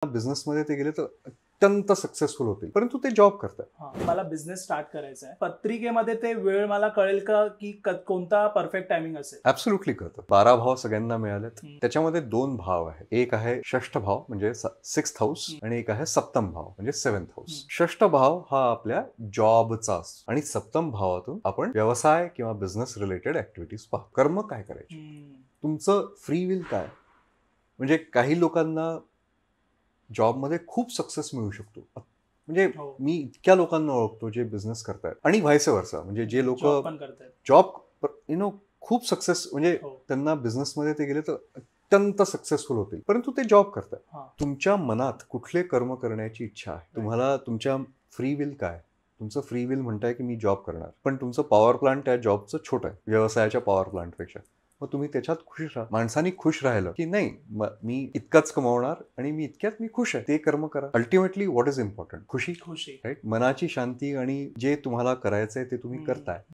बिझनेसमध्ये ते गेले तर अत्यंत सक्सेसफुल होतील, परंतु ते जॉब करतात. मला बिझनेस स्टार्ट करायचा आहे. पत्रिकेमध्ये ते वेळ मला कळेल का की कोणता परफेक्ट टायमिंग असेल? ऍब्सोल्युटली कळतं. 12 भाव सगळ्यांना मिळालेत. हम्म. त्याच्यामध्ये 2 भाव आहेत. एक आहे षष्ठ भाव म्हणजे 6th हाऊस आणि एक आहे सप्तम भाव म्हणजे 7th हाऊस. षष्ठ भाव हा आपल्या जॉबचा असतो आणि सप्तम भावातून आपण व्यवसाय किंवा बिझनेस रिलेटेड ऍक्टिव्हिटीज पाहतो. कर्म काय करायचे, तुमचं फ्री विल काय. म्हणजे काही लोकांना जॉबमध्ये खूप सक्सेस मिळू शकतो. म्हणजे मी इतक्या लोकांना ओळखतो जे बिझनेस करतात आणि व्हायस वर्सा. म्हणजे जे लोक जॉब खूप सक्सेस म्हणजे त्यांना बिझनेसमध्ये ते गेले तर अत्यंत सक्सेसफुल होतील, परंतु ते जॉब करतात. तुमच्या मनात कुठले कर्म करण्याची इच्छा आहे, तुम्हाला तुमच्या फ्री विल काय. तुमचं फ्री विल म्हणताय की मी जॉब करणार, पण तुमचं पॉवर प्लांट त्या जॉबचं छोटं आहे व्यवसायाच्या पॉवर प्लांटपेक्षा. मग तुम्ही त्याच्यात खुश राहा. माणसांनी खुश राहिलं की नाही मी इतकंच कमवणार आणि मी इतक्यात मी खुश आहे, ते कर्म करा. अल्टिमेटली व्हॉट इज इम्पॉर्टंट, खुशी. राईट. मनाची शांती आणि जे तुम्हाला करायचंय ते तुम्ही करताय.